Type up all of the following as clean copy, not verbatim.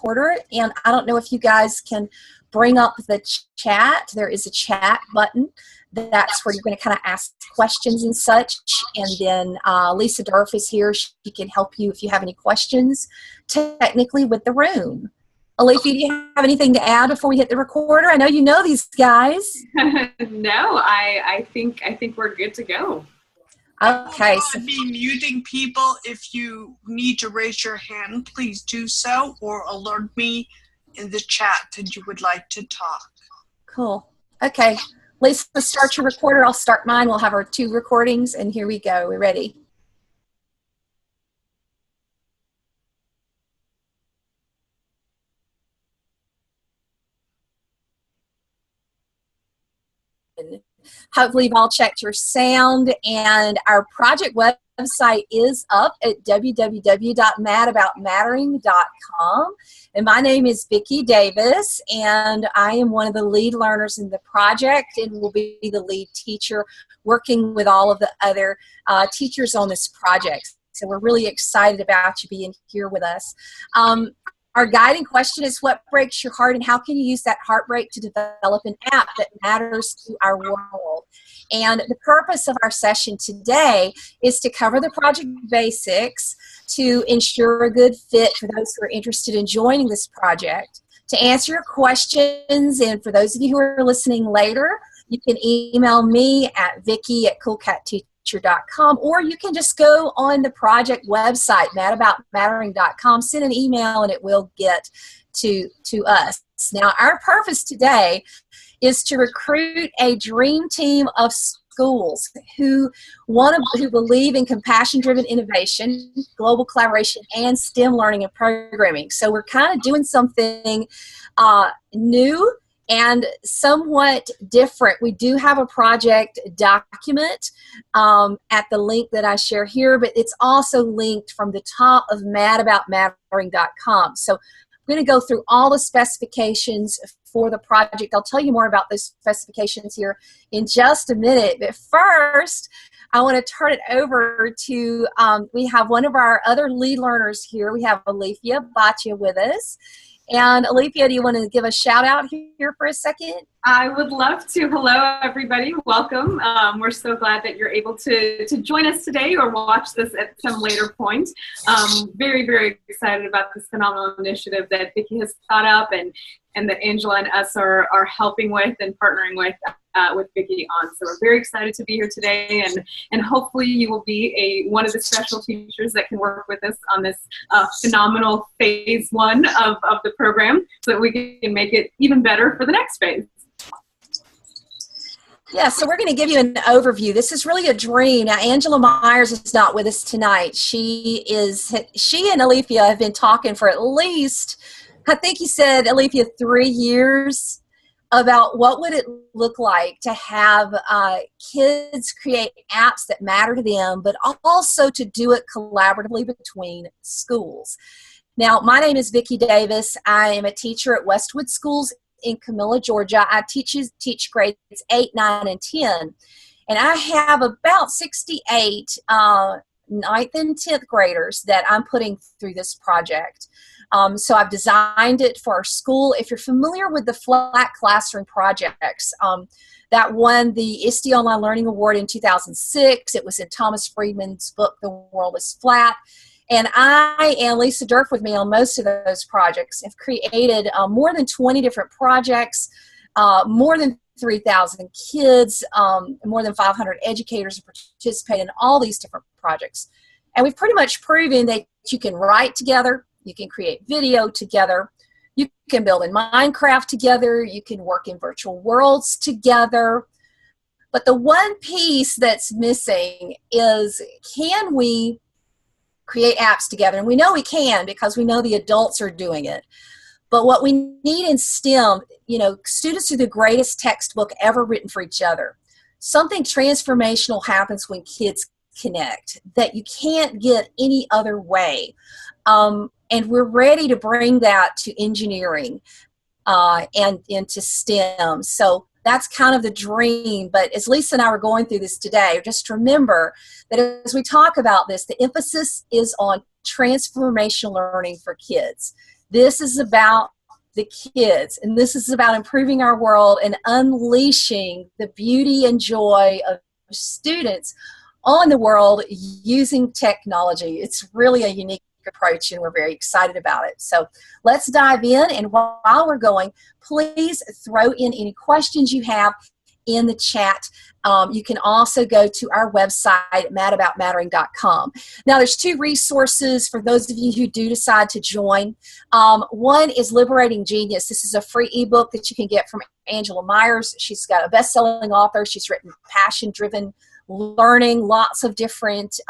recorder, and I don't know if you guys can bring up the chat. There is a chat button. That's where you're going to kind of ask questions and such. And then Lisa Durf is here. She can help you if you have any questions technically with the room. Alethea, do you have anything to add before we hit the recorder? I know you know these guys. No, I think we're good to go. Okay. I'll be muting people. If you need to raise your hand, please do so, or alert me in the chat that you would like to talk. Cool. Okay. Lisa, start your recorder. I'll start mine. We'll have our 2 recordings, and here we go. We're ready. Hopefully you've all checked your sound, and our project website is up at www.madaboutmattering.com. And my name is Vicki Davis, and I am one of the lead learners in the project and will be the lead teacher working with all of the other teachers on this project. So we're really excited about you being here with us. Our guiding question is, what breaks your heart, and how can you use that heartbreak to develop an app that matters to our world? And the purpose of our session today is to cover the project basics, to ensure a good fit for those who are interested in joining this project, to answer your questions, and for those of you who are listening later, you can email me at Vicki@coolcatteacher.com, or you can just go on the project website, madaboutmattering.com, send an email, and it will get to us. Now, our purpose today is to recruit a dream team of schools who believe in compassion-driven innovation, global collaboration, and STEM learning and programming. So we're kind of doing something new and somewhat different. We do have a project document at the link that I share here, but it's also linked from the top of madaboutmattering.com. So I'm going to go through all the specifications for the project. I'll tell you more about those specifications here in just a minute. But first, I want to turn it over to, we have one of our other lead learners here. We have Alethea Bhatia with us. And Alethea, do you want to give a shout out here for a second? I would love to. Hello, everybody. Welcome. We're so glad that you're able to join us today or watch this at some later point. Very, very excited about this phenomenal initiative that Vicki has thought up and that Angela and us are helping with and partnering with Vicki on. So we're very excited to be here today, and hopefully you will be one of the special teachers that can work with us on this phenomenal phase 1 of the program so that we can make it even better for the next phase. Yeah, so we're going to give you an overview. This is really a dream. Now, Angela Myers is not with us tonight. She and Alethea have been talking for at least, I think you said, Alethea, 3 years about what would it look like to have kids create apps that matter to them, but also to do it collaboratively between schools. Now, my name is Vicki Davis. I am a teacher at Westwood Schools in Camilla, Georgia. I teach grades 8, 9, and 10. And I have about 68 9th and 10th graders that I'm putting through this project. So I've designed it for our school. If you're familiar with the Flat Classroom projects, that won the ISTE Online Learning Award in 2006. It was in Thomas Friedman's book, The World is Flat. And I and Lisa Durf with me on most of those projects have created more than 20 different projects, more than 3,000 kids, more than 500 educators participate in all these different projects. And we've pretty much proven that you can write together, you can create video together, you can build in Minecraft together, you can work in virtual worlds together. But the one piece that's missing is, can we create apps together? And we know we can because we know the adults are doing it. But what we need in STEM, students are the greatest textbook ever written for each other. Something transformational happens when kids connect that you can't get any other way. And we're ready to bring that to engineering and into STEM. So that's kind of the dream. But as Lisa and I were going through this today, just remember that as we talk about this, the emphasis is on transformational learning for kids. This is about the kids, and this is about improving our world and unleashing the beauty and joy of students on the world using technology. It's really a unique approach, and we're very excited about it. So let's dive in, and while we're going, please throw in any questions you have in the chat. You can also go to our website, madaboutmattering.com. Now, there's 2 resources for those of you who do decide to join. One is Liberating Genius. This is a free ebook that you can get from Angela Myers. She's got a best-selling author. She's written passion-driven learning, lots of different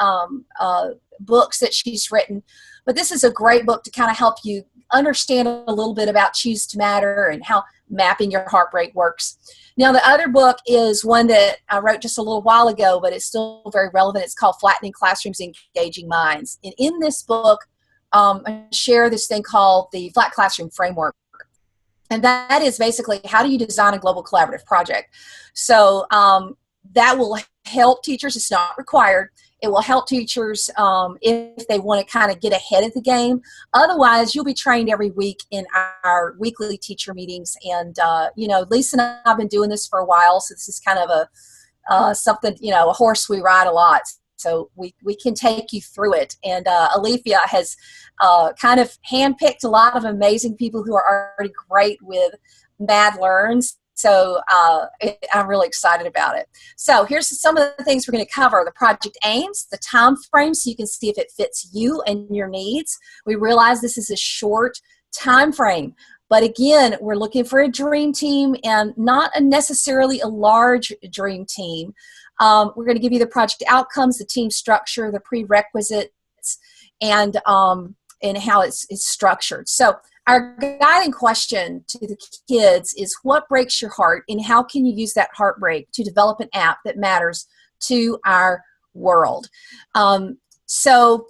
books that she's written. But this is a great book to kind of help you understand a little bit about Choose to Matter and how mapping your heart rate works. Now, the other book is one that I wrote just a little while ago, but it's still very relevant. It's called Flattening Classrooms, Engaging Minds. And in this book, I share this thing called the Flat Classroom Framework. And that is basically, how do you design a global collaborative project? So that will help teachers. It's not required. It will help teachers if they want to kind of get ahead of the game. Otherwise, you'll be trained every week in our weekly teacher meetings. And, you know, Lisa and I have been doing this for a while, so this is kind of a something, you know, a horse we ride a lot. So we can take you through it. And Alethea has kind of handpicked a lot of amazing people who are already great with Mad Learns. So I'm really excited about it. So here's some of the things we're going to cover. The project aims, the time frame, so you can see if it fits you and your needs. We realize this is a short time frame, but again, we're looking for a dream team and not necessarily a large dream team. We're going to give you the project outcomes, the team structure, the prerequisites, and how it's structured. So our guiding question to the kids is, what breaks your heart, and how can you use that heartbreak to develop an app that matters to our world? So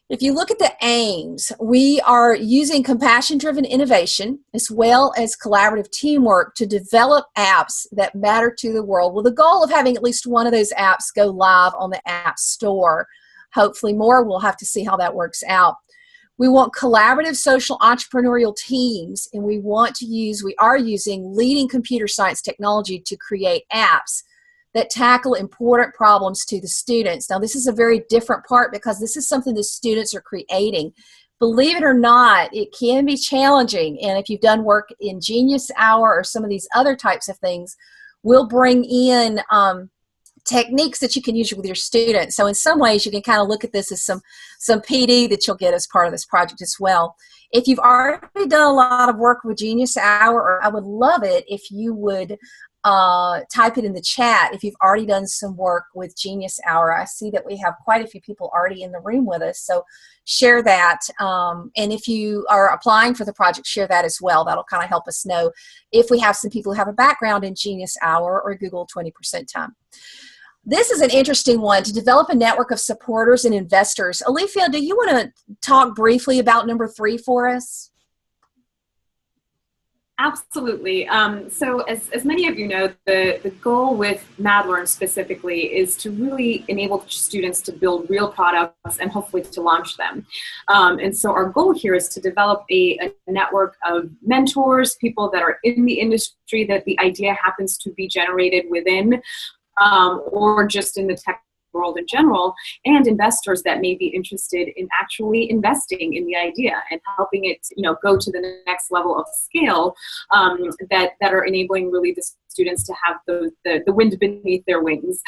if you look at the aims, we are using compassion-driven innovation as well as collaborative teamwork to develop apps that matter to the world, with the goal of having at least one of those apps go live on the App Store. Hopefully more. We'll have to see how that works out. We want collaborative social entrepreneurial teams, and we are using leading computer science technology to create apps that tackle important problems to the students. Now, this is a very different part because this is something the students are creating. Believe it or not, it can be challenging, and if you've done work in Genius Hour or some of these other types of things, we'll bring in techniques that you can use with your students. So in some ways, you can kind of look at this as some PD that you'll get as part of this project as well. If you've already done a lot of work with Genius Hour, I would love it if you would type it in the chat if you've already done some work with Genius Hour. I see that we have quite a few people already in the room with us, so share that. And if you are applying for the project, share that as well. That'll kind of help us know if we have some people who have a background in Genius Hour or Google 20% time. This is an interesting one, to develop a network of supporters and investors. Alethea, do you want to talk briefly about number 3 for us? Absolutely. So as many of you know, the goal with Mad Learn specifically is to really enable students to build real products and hopefully to launch them. And so our goal here is to develop a network of mentors, people that are in the industry that the idea happens to be generated within, or just in the tech world in general, and investors that may be interested in actually investing in the idea and helping it, go to the next level of scale, that are enabling really the students to have the wind beneath their wings.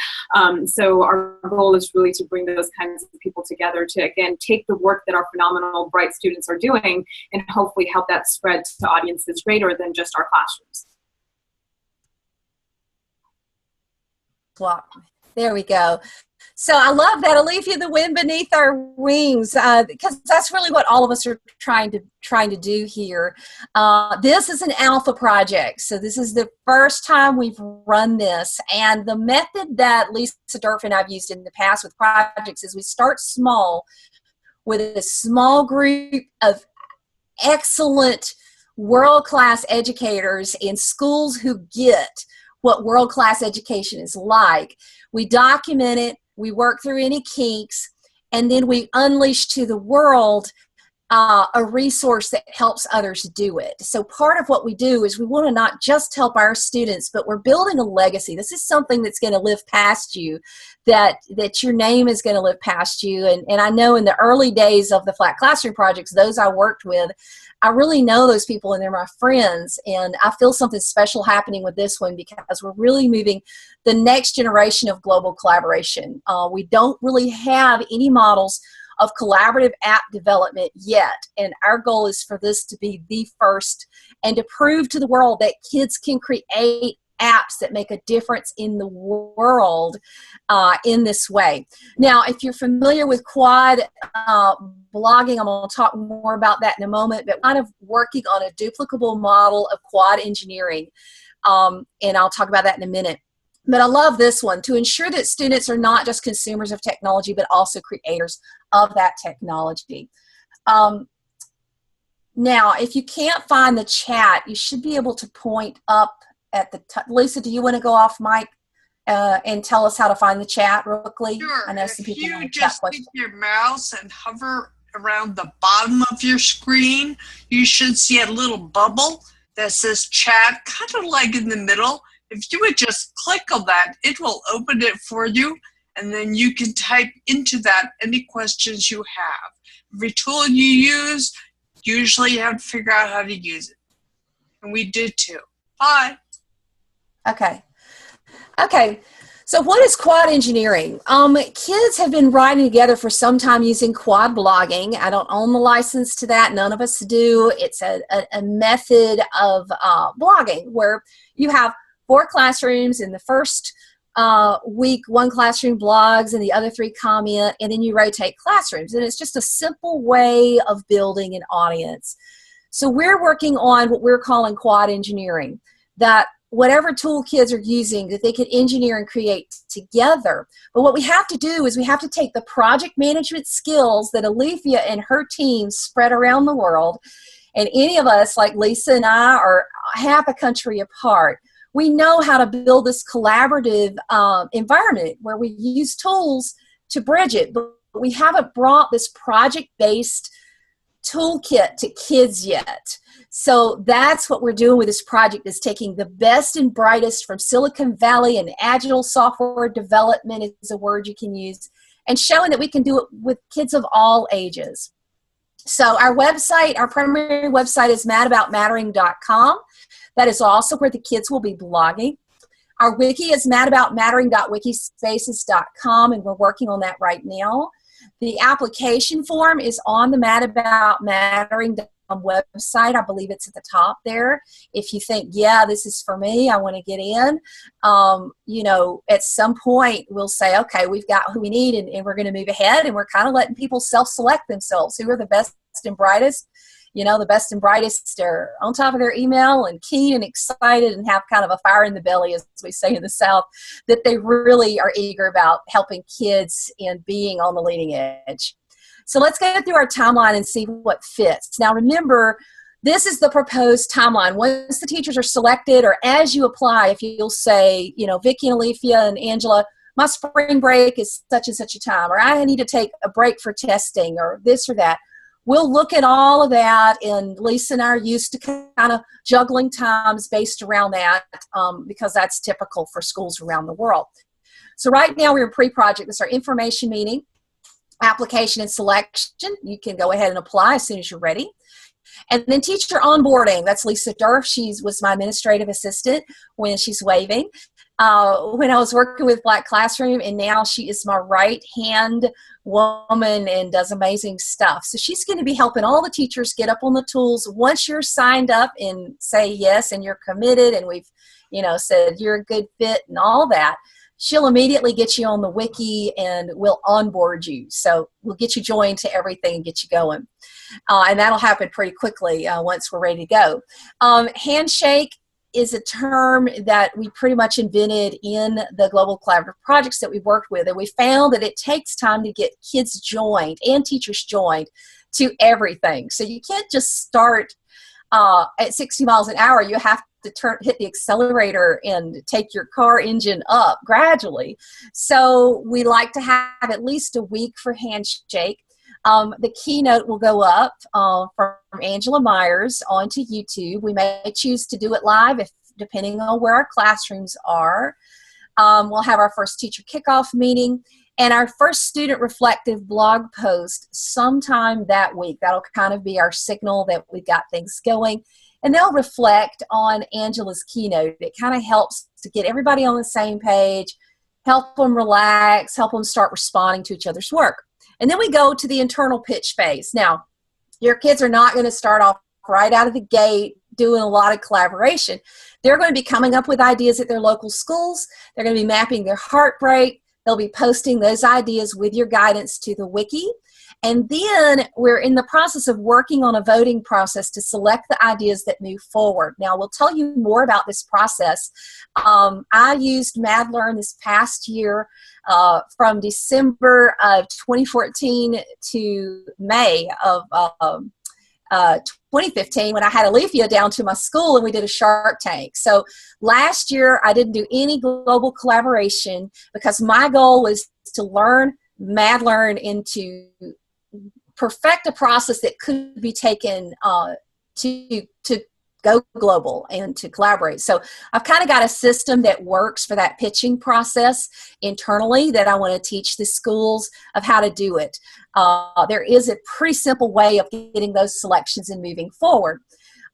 So our goal is really to bring those kinds of people together to, again, take the work that our phenomenal, bright students are doing and hopefully help that spread to audiences greater than just our classrooms. Well, there we go. So I love that, Alethea, the wind beneath our wings, because that's really what all of us are trying to do here. This is an alpha project, so this is the first time we've run this, and the method that Lisa Durf and I've used in the past with projects is we start small with a small group of excellent world-class educators in schools who get what world-class education is like. We document it, we work through any kinks, and then we unleash to the world a resource that helps others do it. So part of what we do is we want to not just help our students, but we're building a legacy. This is something that's going to live past you, that your name is going to live past you. And I know in the early days of the Flat Classroom projects, those I worked with, I really know those people and they're my friends. And I feel something special happening with this one because we're really moving the next generation of global collaboration. We don't really have any models of collaborative app development yet, and our goal is for this to be the first and to prove to the world that kids can create apps that make a difference in the world in this way. Now, if you're familiar with quad blogging, I'm going to talk more about that in a moment, but kind of working on a duplicable model of quad engineering, and I'll talk about that in a minute. But I love this one, to ensure that students are not just consumers of technology, but also creators of that technology. Now, if you can't find the chat, you should be able to point up at the top. Lisa, do you want to go off mic and tell us how to find the chat real quickly? Sure. I know some people if want you to chat just questions. take your mouse and hover around the bottom of your screen, you should see a little bubble that says chat, kind of like in the middle. If you would just click on that, it will open it for you, and then you can type into that any questions you have. Every tool you use, usually you have to figure out how to use it. And we did too. Bye. Okay. Okay. So what is quad engineering? Kids have been writing together for some time using quad blogging. I don't own the license to that. None of us do. It's a method of blogging where you have 4 classrooms. In the first week, 1 classroom blogs and the other 3 comment, and then you rotate classrooms. And it's just a simple way of building an audience. So we're working on what we're calling quad engineering, that whatever tool kids are using, that they can engineer and create together. But what we have to do is we have to take the project management skills that Alethea and her team spread around the world, and any of us, like Lisa and I, are half a country apart. We know how to build this collaborative environment where we use tools to bridge it, but we haven't brought this project-based toolkit to kids yet. So that's what we're doing with this project, is taking the best and brightest from Silicon Valley, and agile software development is a word you can use, and showing that we can do it with kids of all ages. So our website, our primary website is madaboutmattering.com. That is also where the kids will be blogging. Our wiki is madaboutmattering.wikispaces.com, and we're working on that right now. The application form is on the madaboutmattering.com website. I believe it's at the top there. If you think, yeah, this is for me, I want to get in, you know, at some point we'll say, okay, we've got who we need, and we're going to move ahead, and we're kind of letting people self-select themselves. Who are the best and brightest? You know, the best and brightest are on top of their email and keen and excited and have kind of a fire in the belly, as we say in the South, that they really are eager about helping kids and being on the leading edge. So let's go through our timeline and see what fits. Now remember, this is the proposed timeline. Once the teachers are selected, or as you apply, if you'll say, you know, Vicki and Alethea and Angela, my spring break is such and such a time, or I need to take a break for testing, or this or that. We'll look at all of that, and Lisa and I are used to kind of juggling times based around that, because that's typical for schools around the world. So right now we're in pre-project. This is our information meeting, application and selection. You can go ahead and apply as soon as you're ready. And then teacher onboarding. That's Lisa Durf. She was my administrative assistant when she's waving. When I was working with Black Classroom, and now she is my right-hand woman and does amazing stuff. So she's going to be helping all the teachers get up on the tools. Once you're signed up and say yes, and you're committed, and we've, you know, said you're a good fit and all that, she'll immediately get you on the wiki and we'll onboard you. So we'll get you joined to everything and get you going. And that'll happen pretty quickly once we're ready to go. Handshake is a term that we pretty much invented in the global collaborative projects that we've worked with. And we found that it takes time to get kids joined and teachers joined to everything. So you can't just start at 60 miles an hour. You have to hit the accelerator and take your car engine up gradually. So we like to have at least a week for handshake. The keynote will go up from Angela Myers onto YouTube. We may choose to do it live depending on where our classrooms are. We'll have our first teacher kickoff meeting and our first student reflective blog post sometime that week. That'll kind of be our signal that we've got things going. And they'll reflect on Angela's keynote. It kind of helps to get everybody on the same page, help them relax, help them start responding to each other's work. And then we go to the internal pitch phase. Now, your kids are not going to start off right out of the gate doing a lot of collaboration. They're going to be coming up with ideas at their local schools. They're going to be mapping their heartbreak. They'll be posting those ideas with your guidance to the wiki. And then we're in the process of working on a voting process to select the ideas that move forward. Now, we'll tell you more about this process. I used MadLearn this past year from December of 2014 to May of 2015 when I had Alethea down to my school and we did a Shark Tank. So last year I didn't do any global collaboration because my goal was to learn MadLearn and to perfect a process that could be taken to go global and to collaborate. So I've kind of got a system that works for that pitching process internally that I want to teach the schools of how to do it. There is a pretty simple way of getting those selections and moving forward.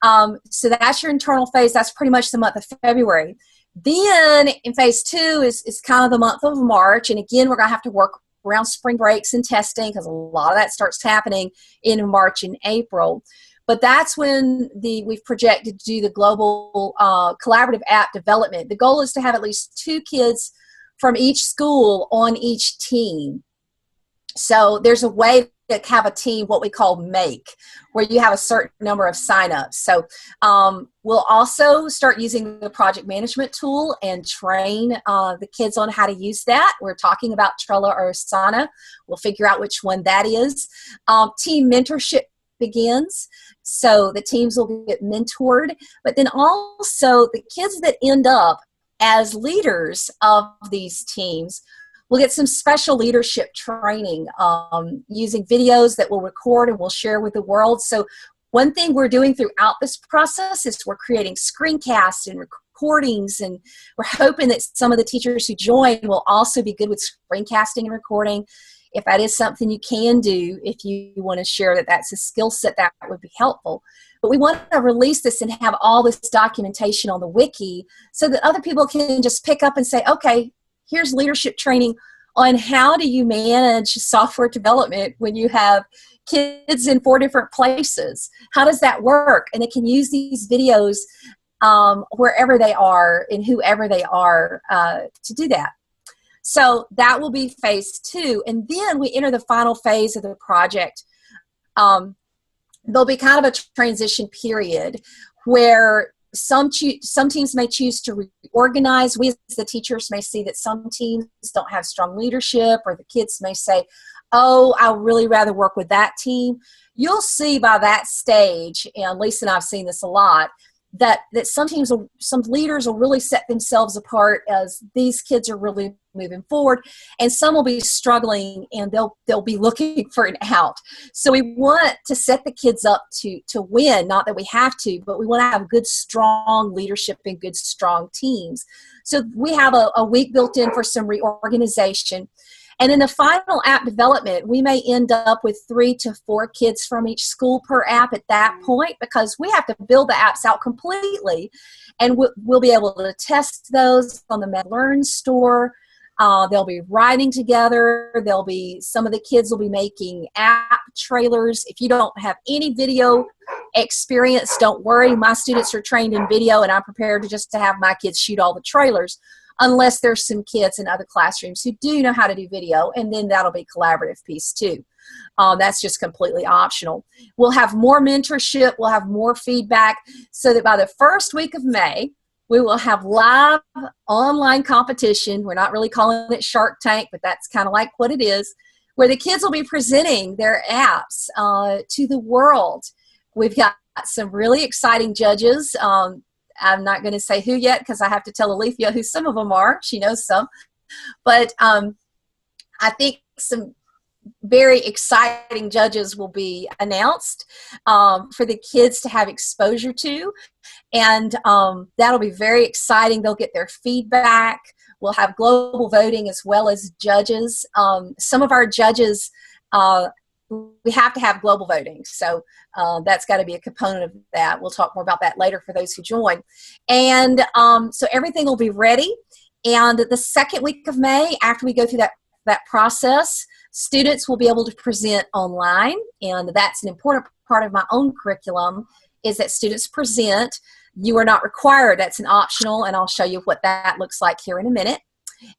So that's your internal phase. That's pretty much the month of February. Then in phase 2 is kind of the month of March. And again, we're going to have to work around spring breaks and testing because a lot of that starts happening in March and April. But that's when we've projected to do the global collaborative app development. The goal is to have at least 2 kids from each school on each team. So there's a way to have a team, what we call make, where you have a certain number of signups. So we'll also start using the project management tool and train the kids on how to use that. We're talking about Trello or Asana. We'll figure out which one that is. Team mentorship begins. So the teams will get mentored. But then also the kids that end up as leaders of these teams will get some special leadership training using videos that we'll record and we'll share with the world. So one thing we're doing throughout this process is we're creating screencasts and recordings, and we're hoping that some of the teachers who join will also be good with screencasting and recording. If that is something you can do, if you want to share that that's a skill set, that would be helpful. But we want to release this and have all this documentation on the wiki so that other people can just pick up and say, okay, here's leadership training on how do you manage software development when you have kids in 4 different places. How does that work? And they can use these videos wherever they are and whoever they are to do that. So that will be phase 2. And then we enter the final phase of the project. There'll be kind of a transition period where some teams may choose to reorganize. We as the teachers may see that some teams don't have strong leadership, or the kids may say, oh, I'd really rather work with that team. You'll see by that stage, and Lisa and I have seen this a lot, that some teams, some leaders will really set themselves apart as these kids are really moving forward, and some will be struggling and they'll be looking for an out. So we want to set the kids up to win, not that we have to, but we want to have good, strong leadership and good, strong teams. So we have a week built in for some reorganization. And in the final app development, we may end up with 3 to 4 kids from each school per app at that point, because we have to build the apps out completely. And we'll be able to test those on the MadLearn store. They'll be writing together. Some of the kids will be making app trailers. If you don't have any video experience, don't worry. My students are trained in video, and I'm prepared to have my kids shoot all the trailers, unless there's some kids in other classrooms who do know how to do video, and then that'll be collaborative piece too. That's just completely optional. We'll have more mentorship, we'll have more feedback, so that by the first week of May, we will have live online competition. We're not really calling it Shark Tank, but that's kind of like what it is, where the kids will be presenting their apps to the world. We've got some really exciting judges. I'm not going to say who yet because I have to tell Alethea who some of them are. She knows some. But I think some very exciting judges will be announced for the kids to have exposure to. And that'll be very exciting. They'll get their feedback. We'll have global voting as well as judges. Some of our judges, we have to have global voting. So that's got to be a component of that. We'll talk more about that later for those who join. And so everything will be ready. And the second week of May, after we go through that process, students will be able to present online. And that's an important part of my own curriculum, is that students present. You are not required. That's an optional, and I'll show you what that looks like here in a minute.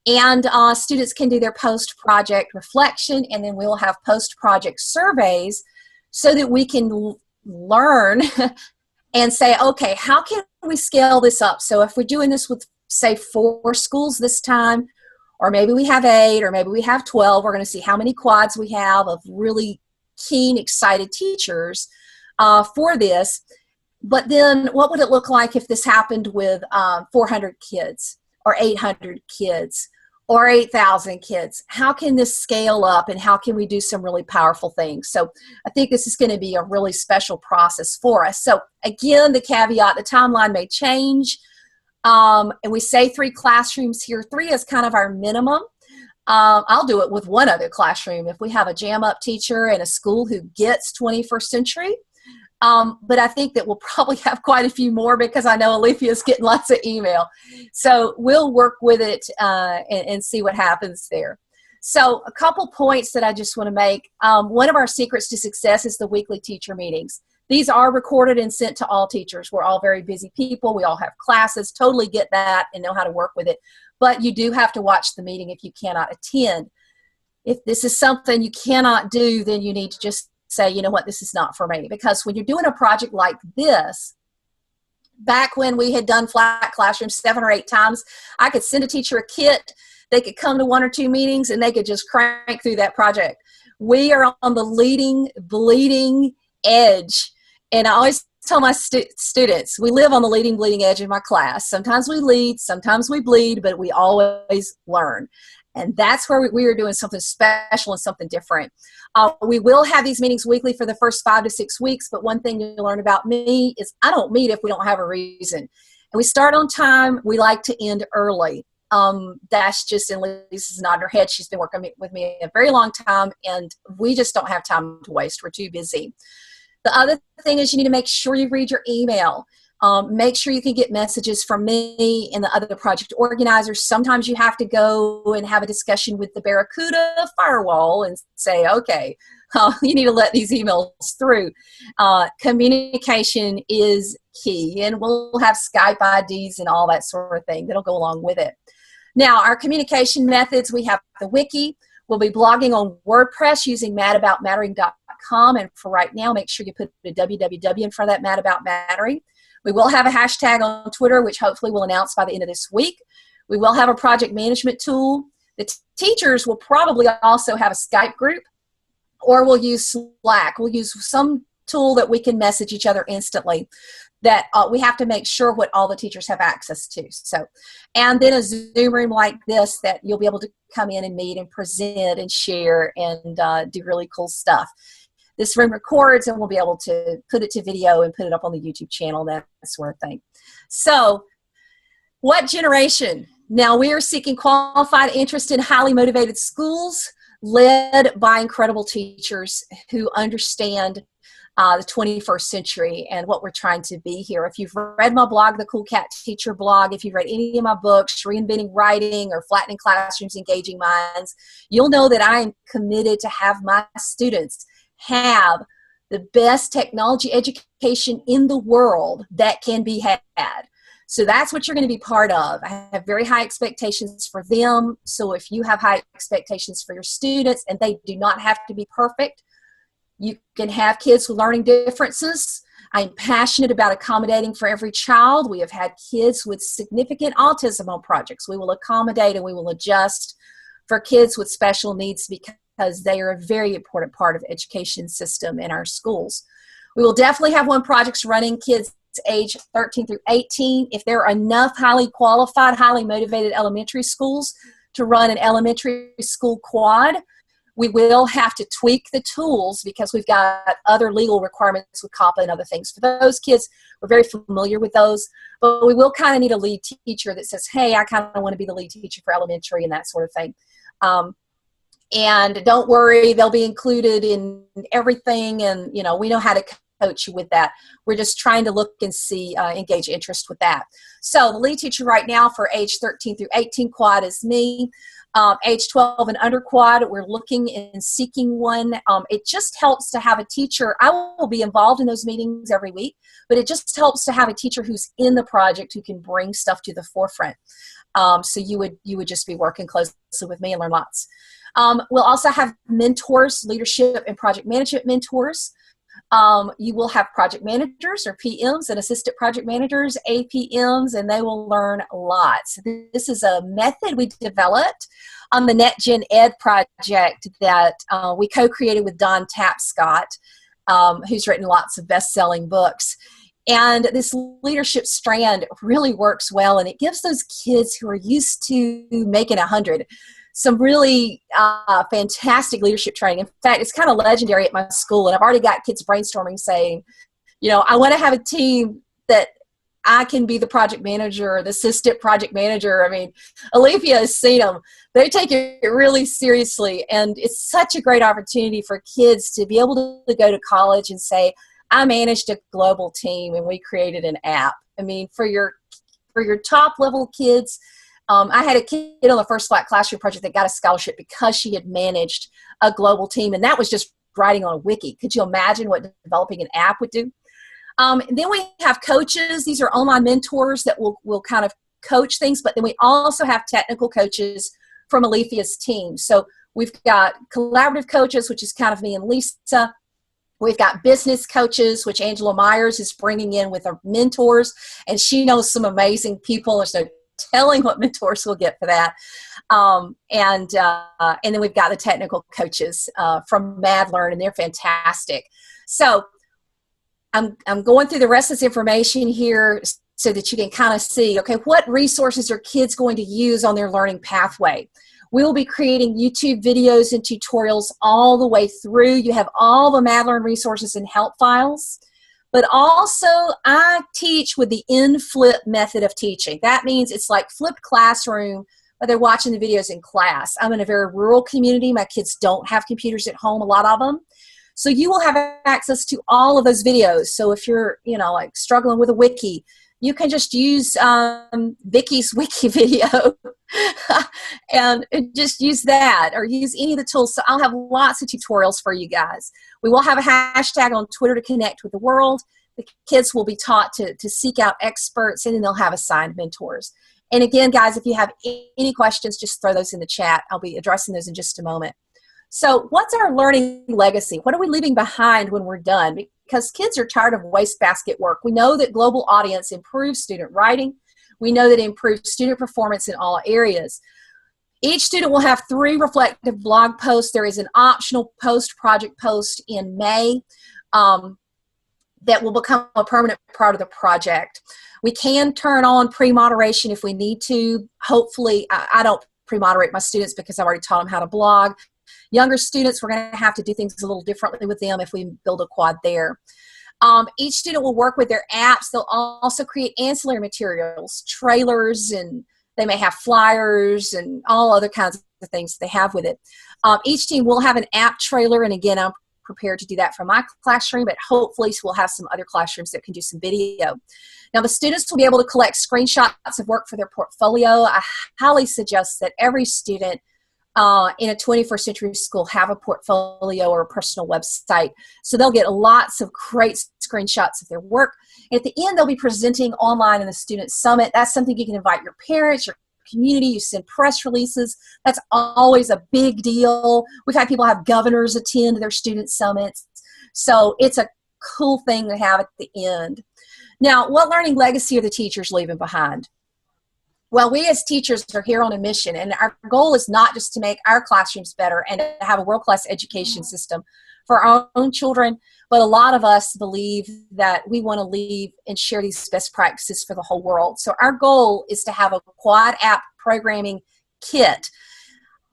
And students can do their post-project reflection, and then we'll have post-project surveys so that we can learn and say, okay, how can we scale this up? So if we're doing this with, say, 4 schools this time, or maybe we have 8, or maybe we have 12, we're going to see how many quads we have of really keen, excited teachers for this. But then what would it look like if this happened with 400 kids or 800 kids or 8,000 kids? How can this scale up, and how can we do some really powerful things? So I think this is going to be a really special process for us. So again, the caveat, the timeline may change. And we say 3 classrooms here. 3 is kind of our minimum. I'll do it with 1 other classroom if we have a jam-up teacher in a school who gets 21st century. But I think that we'll probably have quite a few more, because I know Alethea's getting lots of email. So we'll work with it and see what happens there. So a couple points that I just want to make. One of our secrets to success is the weekly teacher meetings. These are recorded and sent to all teachers. We're all very busy people. We all have classes, totally get that and know how to work with it. But you do have to watch the meeting if you cannot attend. If this is something you cannot do, then you need to just say, you know what, this is not for me. Because when you're doing a project like this, back when we had done flat classrooms 7 or 8 times, I could send a teacher a kit, they could come to 1 or 2 meetings, and they could just crank through that project. We are on the bleeding edge. And I always tell my students, we live on the bleeding edge in my class. Sometimes we lead, sometimes we bleed, but we always learn. And that's where we are doing something special and something different. We will have these meetings weekly for the first 5 to 6 weeks, but one thing you learn about me is I don't meet if we don't have a reason. And we start on time. We like to end early. That's just, and Lisa's nodding her head. She's been working with me a very long time, and we just don't have time to waste. We're too busy. The other thing is you need to make sure you read your email. Make sure you can get messages from me and the other project organizers. Sometimes you have to go and have a discussion with the Barracuda firewall and say, okay, you need to let these emails through. Communication is key, and we'll have Skype IDs and all that sort of thing that'll go along with it. Now, our communication methods, we have the wiki. We'll be blogging on WordPress using madaboutmattering.com, and for right now, make sure you put a www in front of that, madaboutmattering. We will have a hashtag on Twitter, which hopefully we'll announce by the end of this week. We will have a project management tool. The teachers will probably also have a Skype group, or we'll use Slack. We'll use some tool that we can message each other instantly, that we have to make sure what all the teachers have access to. So, and then a Zoom room like this that you'll be able to come in and meet and present and share and do really cool stuff. This room records, and we'll be able to put it to video and put it up on the YouTube channel, that sort of thing. So, what generation? Now, we are seeking qualified, interested, highly motivated schools led by incredible teachers who understand the 21st century and what we're trying to be here. If you've read my blog, the Cool Cat Teacher blog, if you've read any of my books, Reinventing Writing or Flattening Classrooms, Engaging Minds, you'll know that I am committed to have my students have the best technology education in the world that can be had. So that's what you're going to be part of. I have very high expectations for them. So if you have high expectations for your students, and they do not have to be perfect, you can have kids with learning differences. I'm passionate about accommodating for every child. We have had kids with significant autism on projects. We will accommodate and we will adjust for kids with special needs because they are a very important part of the education system in our schools. We will definitely have one projects running kids age 13 through 18. If there are enough highly qualified, highly motivated elementary schools to run an elementary school quad, We will have to tweak the tools because we've got other legal requirements with COPPA and other things. For those kids, we're very familiar with those, but we will kind of need a lead teacher that says, hey, I kind of want to be the lead teacher for elementary and that sort of thing. And don't worry, they'll be included in everything, and we know how to coach you with that. We're just trying to look and see, engage interest with that. So the lead teacher right now for age 13 through 18 quad is me. Age 12 and under quad, we're looking and seeking one. It just helps to have a teacher. I will be involved in those meetings every week, but it just helps to have a teacher who's in the project who can bring stuff to the forefront. So you would just be working closely with me and learn lots. We'll also have mentors, leadership and project management mentors. You will have project managers or PMs and assistant project managers, APMs, and they will learn lots. This is a method we developed on the NetGen Ed project that we co-created with Don Tapscott, who's written lots of best-selling books. And this leadership strand really works well, and it gives those kids who are used to making 100 some really fantastic leadership training. In fact, it's kind of legendary at my school, and I've already got kids brainstorming saying, I want to have a team that I can be the project manager or the assistant project manager. I mean, Alethea has seen them. They take it really seriously, and it's such a great opportunity for kids to be able to go to college and say, I managed a global team and we created an app. I mean, for your top level kids, I had a kid on the First Flat Classroom project that got a scholarship because she had managed a global team, and that was just writing on a wiki. Could you imagine what developing an app would do? Then we have coaches. These are online mentors that will kind of coach things, but then we also have technical coaches from Alethea's team. So we've got collaborative coaches, which is kind of me and Lisa. We've got business coaches, which Angela Myers is bringing in with her mentors, and she knows some amazing people. There's no telling what mentors we'll get for that. And then we've got the technical coaches from MadLearn, and they're fantastic. So I'm going through the rest of this information here so that you can kind of see, okay, what resources are kids going to use on their learning pathway? We will be creating YouTube videos and tutorials all the way through. You have all the MadLearn resources and help files. But also, I teach with the in-flip method of teaching. That means it's like flipped classroom, but they're watching the videos in class. I'm in a very rural community. My kids don't have computers at home, a lot of them. So you will have access to all of those videos. So if you're, like struggling with a wiki, you can just use Vicky's wiki video and just use that, or use any of the tools. So I'll have lots of tutorials for you guys. We will have a hashtag on Twitter to connect with the world. The kids will be taught to seek out experts, and then they'll have assigned mentors. And again, guys, if you have any questions, just throw those in the chat. I'll be addressing those in just a moment. So what's our learning legacy? What are we leaving behind when we're done? Because kids are tired of wastebasket work. We know that global audience improves student writing. We know that it improves student performance in all areas. Each student will have 3 reflective blog posts. There is an optional project post in May that will become a permanent part of the project. We can turn on pre-moderation if we need to. Hopefully, I don't pre-moderate my students because I've already taught them how to blog. Younger students, we're going to have to do things a little differently with them if we build a quad there. Each student will work with their apps. They'll also create ancillary materials, trailers, and they may have flyers and all other kinds of things they have with it. Each team will have an app trailer, and again, I'm prepared to do that for my classroom, but hopefully we'll have some other classrooms that can do some video. Now, the students will be able to collect screenshots of work for their portfolio. I highly suggest that every student in a 21st century school have a portfolio or a personal website. So they'll get lots of great screenshots of their work. And at the end, they'll be presenting online in the Student Summit. That's something you can invite your parents, your community. You send press releases. That's always a big deal. We've had people have governors attend their student summits. So it's a cool thing to have at the end. Now, what learning legacy are the teachers leaving behind? Well, we as teachers are here on a mission, and our goal is not just to make our classrooms better and to have a world-class education system for our own children, but a lot of us believe that we want to leave and share these best practices for the whole world. So our goal is to have a quad app programming kit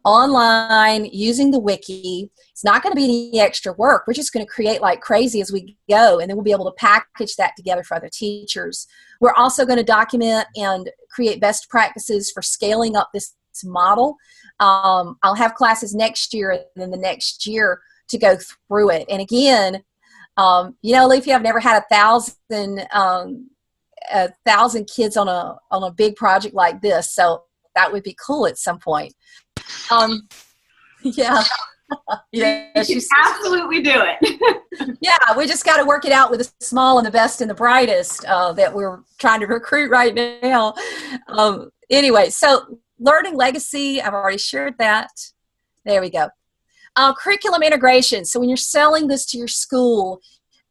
online using the wiki. It's not going to be any extra work. We're just going to create like crazy as we go, and then we'll be able to package that together for other teachers. We're also going to document and create best practices for scaling up this model. I'll have classes next year and then the next year to go through it. And again, you know, Alethea, I've never had 1,000 kids on a big project like this, so that would be cool at some point. Yeah. Yeah, you can absolutely do it. Yeah, we just got to work it out with the small and the best and the brightest that we're trying to recruit right now. Anyway, so learning legacy, I've already shared that. There we go. Curriculum integration. So when you're selling this to your school,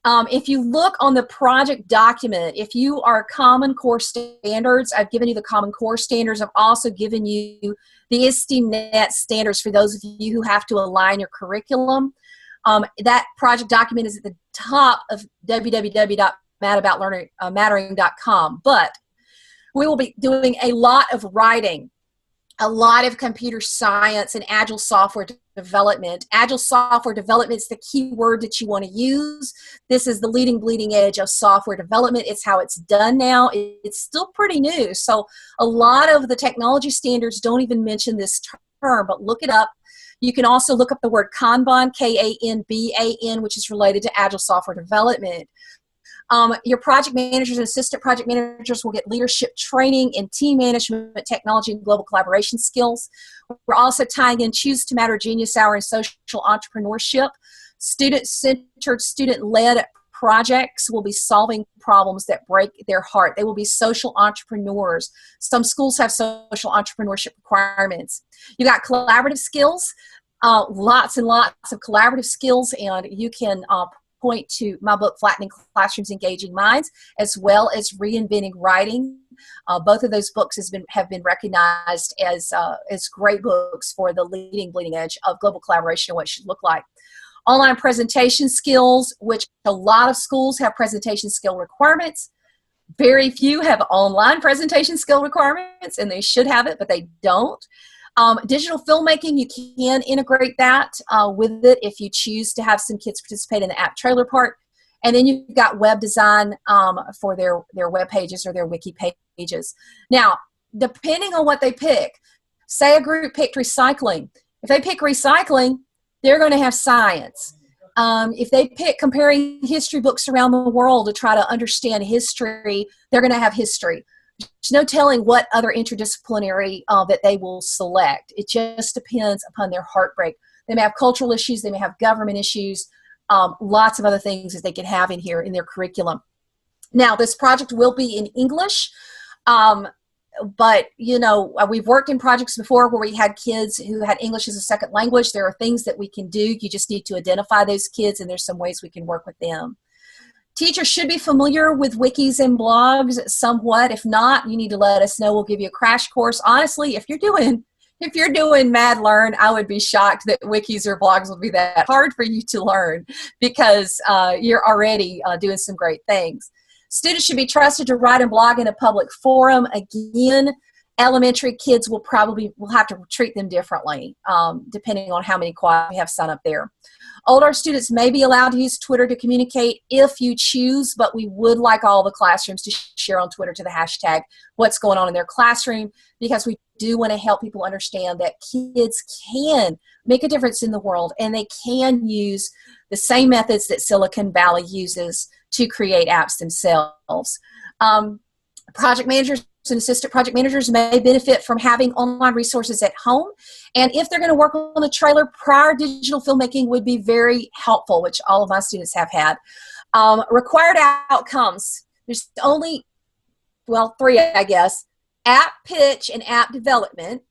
if you look on the project document, if you are Common Core standards, I've given you the Common Core standards. I've also given you the ISTEAM-NET standards for those of you who have to align your curriculum. That project document is at the top of www.madaboutmattering.com. But we will be doing a lot of writing, a lot of computer science and agile software development. Agile software development is the key word that you want to use. This is the leading bleeding edge of software development. It's how it's done now. It's still pretty new. So a lot of the technology standards don't even mention this term, but look it up. You can also look up the word Kanban, Kanban, which is related to agile software development. Your project managers and assistant project managers will get leadership training in team management, technology, and global collaboration skills. We're also tying in Choose to Matter Genius Hour and social entrepreneurship. Student-centered, student-led projects will be solving problems that break their heart. They will be social entrepreneurs. Some schools have social entrepreneurship requirements. You got collaborative skills, lots and lots of collaborative skills, and you can point to my book, Flattening Classrooms, Engaging Minds, as well as Reinventing Writing. Both of those books have been recognized as great books for the leading bleeding edge of global collaboration and what it should look like. Online presentation skills, which a lot of schools have presentation skill requirements. Very few have online presentation skill requirements, and they should have it, but they don't. Digital filmmaking, you can integrate that with it if you choose to have some kids participate in the app trailer part. And then you've got web design for their web pages or their wiki pages. Now, depending on what they pick, say a group picked recycling. If they pick recycling, they're going to have science. If they pick comparing history books around the world to try to understand history, they're going to have history. There's no telling what other interdisciplinary that they will select. It just depends upon their heartbreak. They may have cultural issues. They may have government issues. Lots of other things that they can have in here in their curriculum. Now, this project will be in English, but, you know, we've worked in projects before where we had kids who had English as a second language. There are things that we can do. You just need to identify those kids, and there's some ways we can work with them. Teachers should be familiar with wikis and blogs somewhat. If not, you need to let us know. We'll give you a crash course. Honestly, if you're doing Mad Learn, I would be shocked that wikis or blogs will be that hard for you to learn because you're already doing some great things. Students should be trusted to write and blog in a public forum. Again, elementary kids will have to treat them differently depending on how many quad we have signed up there. Older students may be allowed to use Twitter to communicate if you choose, but we would like all the classrooms to share on Twitter to the hashtag what's going on in their classroom, because we do want to help people understand that kids can make a difference in the world and they can use the same methods that Silicon Valley uses to create apps themselves. Project managers and assistant project managers may benefit from having online resources at home. And if they're going to work on a trailer, prior digital filmmaking would be very helpful, which all of my students have had. Required outcomes. There's only, well, 3, I guess. App pitch and app development.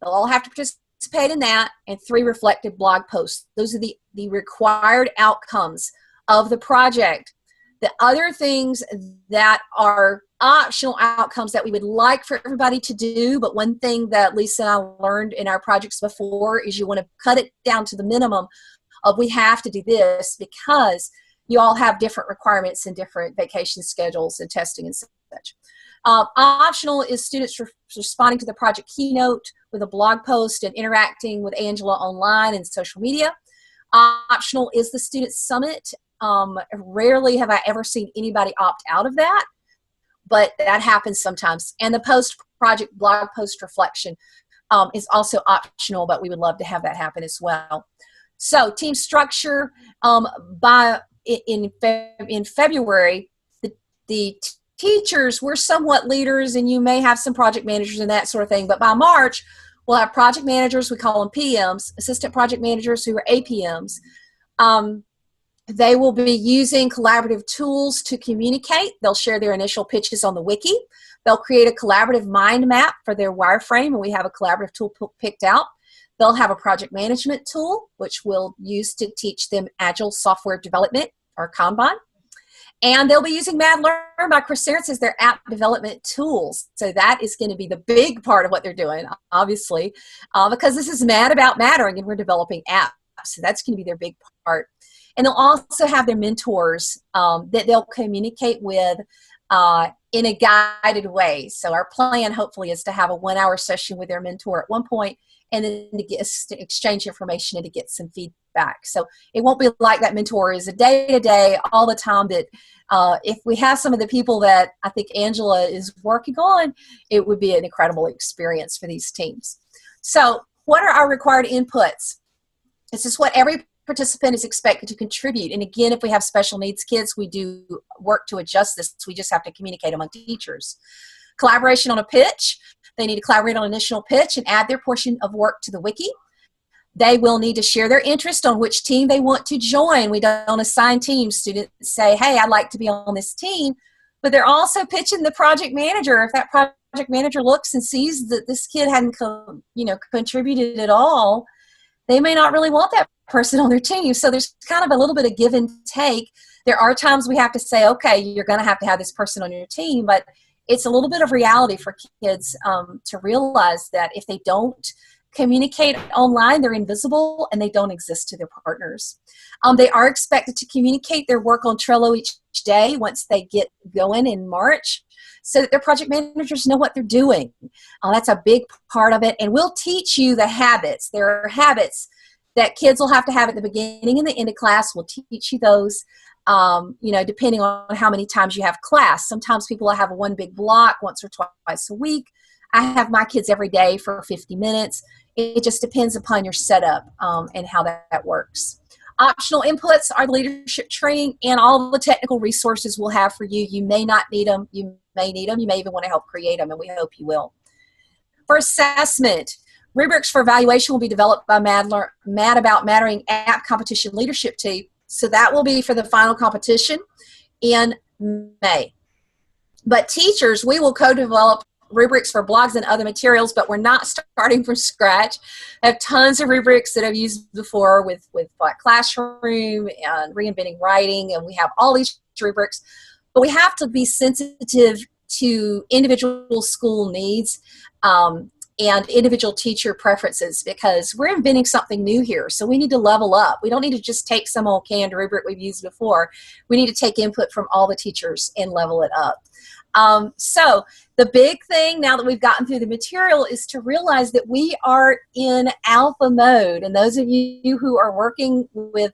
They'll all have to participate in that. And 3 reflective blog posts. Those are the required outcomes of the project. The other things that are optional outcomes that we would like for everybody to do, but one thing that Lisa and I learned in our projects before is you want to cut it down to the minimum of we have to do this because you all have different requirements and different vacation schedules and testing and such. Optional is students responding to the project keynote with a blog post and interacting with Angela online and social media. Optional is the student summit. Rarely have I ever seen anybody opt out of that, but that happens sometimes. And the post-project blog post reflection is also optional, but we would love to have that happen as well. So team structure, in February, the teachers, we're somewhat leaders, and you may have some project managers and that sort of thing, but by March, we'll have project managers, we call them PMs, assistant project managers who are APMs. They will be using collaborative tools to communicate. They'll share their initial pitches on the wiki. They'll create a collaborative mind map for their wireframe, and we have a collaborative tool picked out. They'll have a project management tool, which we'll use to teach them Agile software development, or Kanban. And they'll be using MadLearn by Chris Arentz as their app development tools. So that is going to be the big part of what they're doing, obviously, because this is Mad About Mattering, and we're developing apps. So that's going to be their big part. And they'll also have their mentors that they'll communicate with in a guided way. So our plan, hopefully, is to have a 1-hour session with their mentor at one point, and then to exchange information and to get some feedback. So it won't be like that mentor is a day-to-day, all the time. That if we have some of the people that I think Angela is working on, it would be an incredible experience for these teams. So what are our required inputs? This is what every participant is expected to contribute. And again, if we have special needs kids, we do work to adjust this. We just have to communicate among teachers. Collaboration on a pitch. They need to collaborate on an initial pitch and add their portion of work to the wiki. They will need to share their interest on which team they want to join. We don't assign teams. Students say, hey, I'd like to be on this team. But they're also pitching the project manager. If that project manager looks and sees that this kid hadn't contributed at all, they may not really want that person on their team. So there's kind of a little bit of give and take. There are times we have to say, okay, you're going to have this person on your team, but it's a little bit of reality for kids to realize that if they don't communicate online, they're invisible and they don't exist to their partners. They are expected to communicate their work on Trello each day once they get going in March, so that their project managers know what they're doing. That's a big part of it. And we'll teach you the habits. There are habits that kids will have to have at the beginning and the end of class. We'll teach you those, depending on how many times you have class. Sometimes people will have one big block once or twice a week. I have my kids every day for 50 minutes. It just depends upon your setup and how that works. Optional inputs are the leadership training and all the technical resources we'll have for you. You may not need them. You may need them. You may even want to help create them, and we hope you will. For assessment, rubrics for evaluation will be developed by Mad About Mattering app competition leadership team. So that will be for the final competition in May. But teachers, we will co-develop rubrics for blogs and other materials, but we're not starting from scratch. I have tons of rubrics that I've used before with Black Classroom and Reinventing Writing, and we have all these rubrics. But we have to be sensitive to individual school needs and individual teacher preferences, because we're inventing something new here. So we need to level up. We don't need to just take some old canned rubric we've used before. We need to take input from all the teachers and level it up. So the big thing now that we've gotten through the material is to realize that we are in alpha mode. And those of you who are working with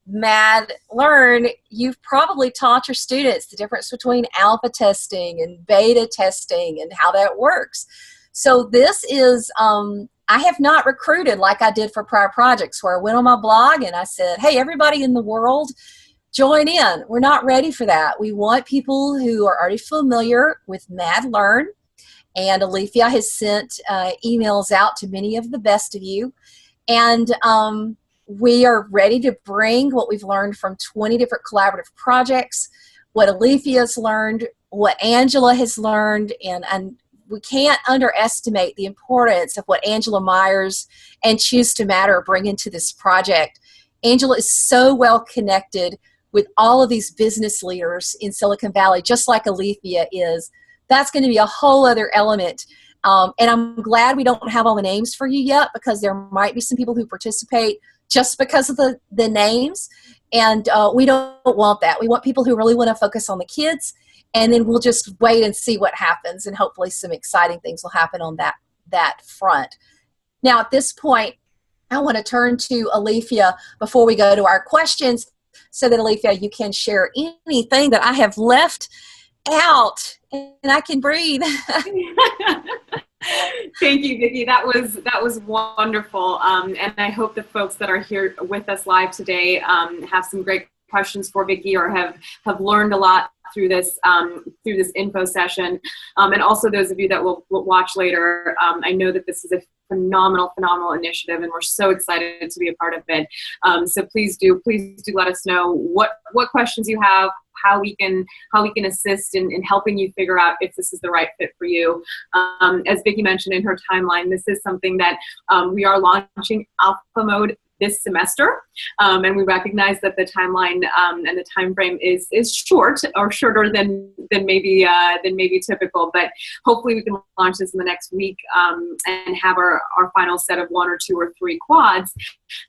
MadLearn, you've probably taught your students the difference between alpha testing and beta testing and how that works. So this is, I have not recruited like I did for prior projects, where I went on my blog and I said, hey, everybody in the world, join in. We're not ready for that. We want people who are already familiar with MadLearn, and Alethea has sent emails out to many of the best of you. And we are ready to bring what we've learned from 20 different collaborative projects, what Alethea has learned, what Angela has learned, and we can't underestimate the importance of what Angela Myers and Choose to Matter bring into this project. Angela is so well connected with all of these business leaders in Silicon Valley, just like Alethea is. That's going to be a whole other element. And I'm glad we don't have all the names for you yet, because there might be some people who participate just because of the names. And we don't want that. We want people who really want to focus on the kids and then we'll just wait and see what happens, and hopefully some exciting things will happen on that front. Now, at this point, I want to turn to Alethea before we go to our questions, so that, Alethea, you can share anything that I have left out, and I can breathe. Thank you, Vicki. That was wonderful, and I hope the folks that are here with us live today have some great questions for Vicki, or have learned a lot through this info session, and also those of you that will watch later. I know that this is a phenomenal initiative, and we're so excited to be a part of it. So please do let us know what questions you have, how we can assist in helping you figure out if this is the right fit for you. As Vicki mentioned in her timeline, this is something that we are launching alpha mode this semester, and we recognize that the timeline and the time frame is short, or shorter than maybe typical. But hopefully we can launch this in the next week and have our final set of 1 or 2 or 3 quads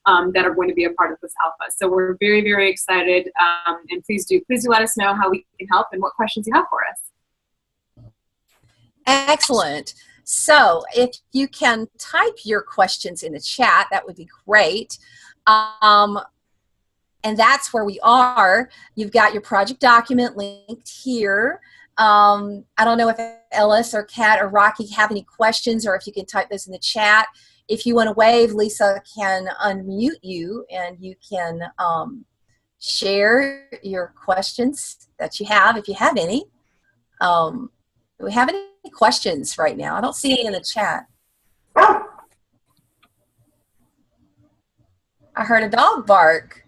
that are going to be a part of this alpha. So we're very excited, and please do let us know how we can help and what questions you have for us. Excellent. So if you can type your questions in the chat, that would be great. And that's where we are. You've got your project document linked here. I don't know if Ellis or Kat or Rocky have any questions, or if you can type those in the chat. If you want to wave, Lisa can unmute you, and you can share your questions that you have, if you have any. Do we have any questions right now? I don't see any in the chat. I heard a dog bark.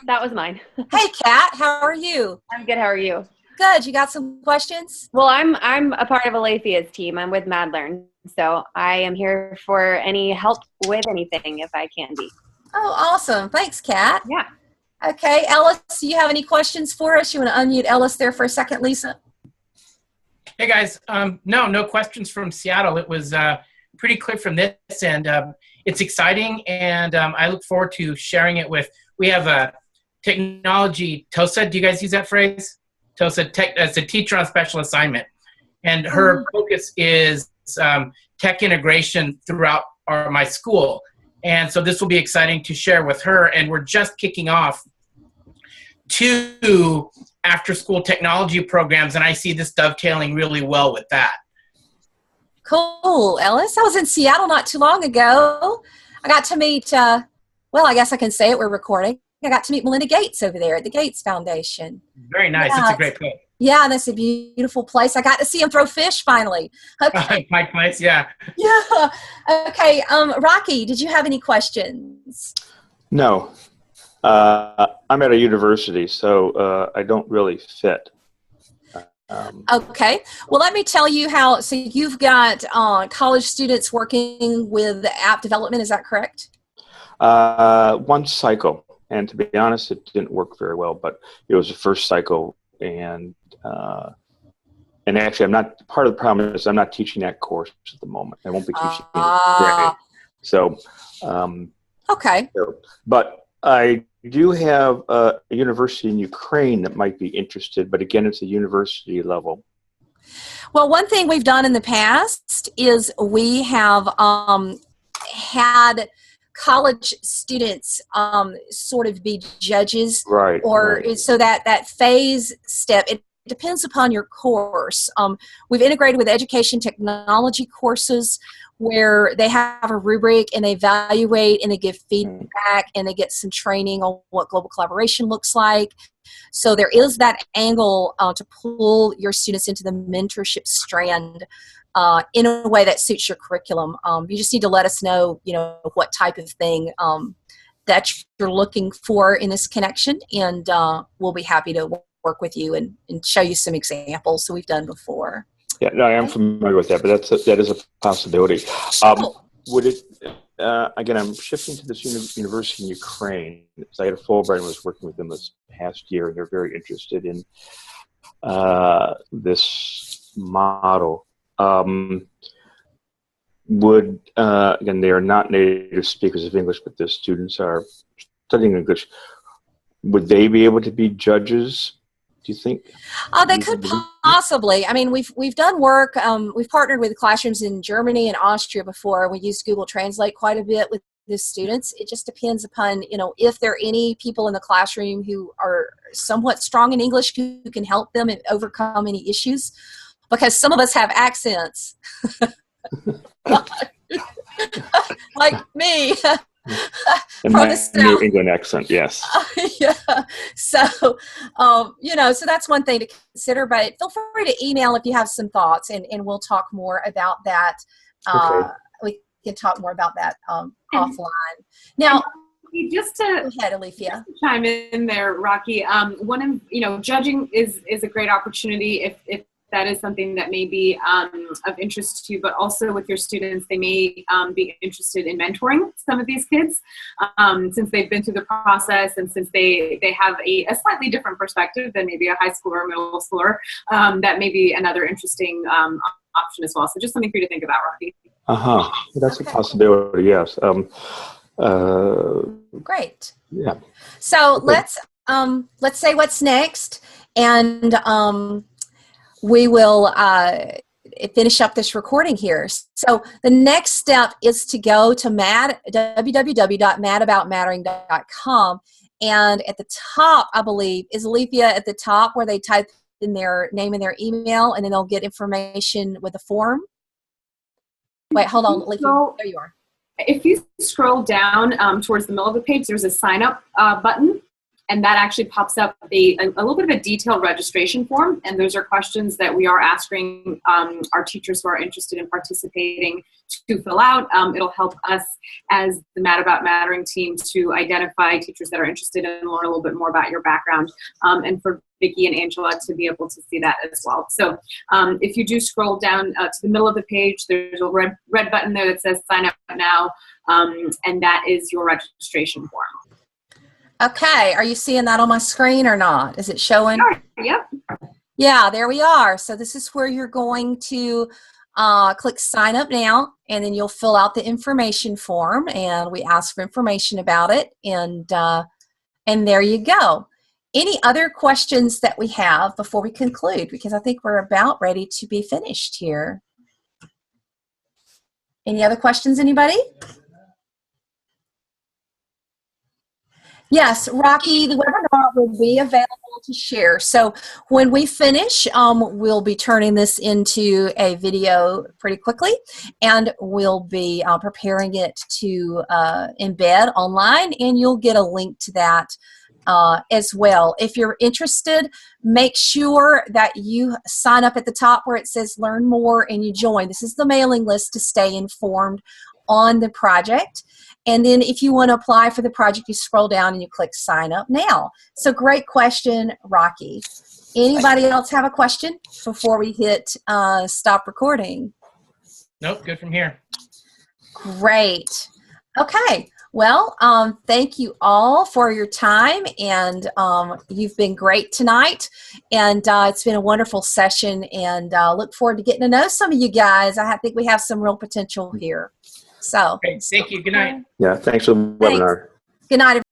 That was mine. Hey, Kat, how are you? I'm good. How are you? Good. You got some questions? Well, I'm a part of Alethea's team. I'm with MadLearn, so I am here for any help with anything if I can be. Oh, awesome. Thanks, Kat. Yeah. Okay, Ellis, do you have any questions for us? You want to unmute Ellis there for a second, Lisa? Hey guys, no questions from Seattle. It was pretty clear from this, and it's exciting, and I look forward to sharing it with. We have a technology TOSA. Do you guys use that phrase? TOSA as a teacher on special assignment, and her focus is tech integration throughout my school, and so this will be exciting to share with her. And we're just kicking off 2 after-school technology programs, and I see this dovetailing really well with that. Cool, Ellis. I was in Seattle not too long ago. I got to meet, well, I guess I can say it, we're recording. I got to meet Melinda Gates over there at the Gates Foundation. Very nice. Yeah, it's a great place. Yeah, that's a beautiful place. I got to see him throw fish finally. Okay. My place, yeah. Yeah. Okay, Rocky, did you have any questions? No. I'm at a university, so I don't really fit. Okay. Well, let me tell you how. So you've got college students working with app development. Is that correct? 1 cycle, and to be honest, it didn't work very well. But it was the first cycle, and actually, I'm not. Part of the problem is I'm not teaching that course at the moment. I won't be teaching it. So. Okay. But I do have a university in Ukraine that might be interested, but again, it's a university level. Well, one thing we've done in the past is we have had college students sort of be judges, right? Right. So that phase step, it depends upon your course. We've integrated with education technology courses where they have a rubric and they evaluate and they give feedback and they get some training on what global collaboration looks like. So there is that angle to pull your students into the mentorship strand in a way that suits your curriculum. You just need to let us know, what type of thing that you're looking for in this connection, and we'll be happy to work with you and show you some examples that we've done before. Yeah, no, I am familiar with that, but that is a possibility. Would it? Again, I'm shifting to this university in Ukraine. So I had a Fulbright and was working with them this past year, and they're very interested in this model. Again, they are not native speakers of English, but the students are studying English. Would they be able to be judges you think? They could possibly. I mean, we've done work. We've partnered with classrooms in Germany and Austria before. We use Google Translate quite a bit with the students. It just depends upon, if there are any people in the classroom who are somewhat strong in English who can help them and overcome any issues, because some of us have accents. Like me. And my New England accent, yes. Yeah. So, so that's one thing to consider, but feel free to email if you have some thoughts, and we'll talk more about that. Okay. We can talk more about that offline. Now, just to go ahead, Alethea. Chime in there, Rocky. Judging is a great opportunity if that is something that may be of interest to you, but also with your students, they may be interested in mentoring some of these kids since they've been through the process, and since they have a slightly different perspective than maybe a high schooler or middle schooler. That may be another interesting option as well. So just something for you to think about, Rocky. That's a possibility, yes. Great. Yeah. So let's say what's next, and we will finish up this recording here. So the next step is to go to www.madaboutmattering.com, and at the top, I believe, is Alethea at the top where they type in their name and their email, and then they'll get information with a form. Wait, hold on, Alethea. There you are. If you scroll down towards the middle of the page, there's a sign up button, and that actually pops up a little bit of a detailed registration form, and those are questions that we are asking our teachers who are interested in participating to fill out. It'll help us as the Mad About Mattering team to identify teachers that are interested and learn a little bit more about your background, and for Vicki and Angela to be able to see that as well. So if you do scroll down to the middle of the page, there's a red button there that says sign up now, and that is your registration form. Okay, are you seeing that on my screen or not? Is it showing? Yep. Yeah, there we are. So this is where you're going to click sign up now, and then you'll fill out the information form, and we ask for information about it, and there you go. Any other questions that we have before we conclude? Because I think we're about ready to be finished here. Any other questions, anybody? Yes, Rocky, the webinar will be available to share. So when we finish, we'll be turning this into a video pretty quickly, and we'll be preparing it to embed online, and you'll get a link to that as well. If you're interested, make sure that you sign up at the top where it says learn more and you join. This is the mailing list to stay informed on the project. And then if you want to apply for the project, you scroll down and you click sign up now. So great question, Rocky. Anybody else have a question before we hit stop recording? Nope, good from here. Great. Okay. Well, thank you all for your time, and you've been great tonight, and it's been a wonderful session, and look forward to getting to know some of you guys. I think we have some real potential here. So, Great. Thank you. Good night. Yeah, thanks for the webinar. Good night, everybody.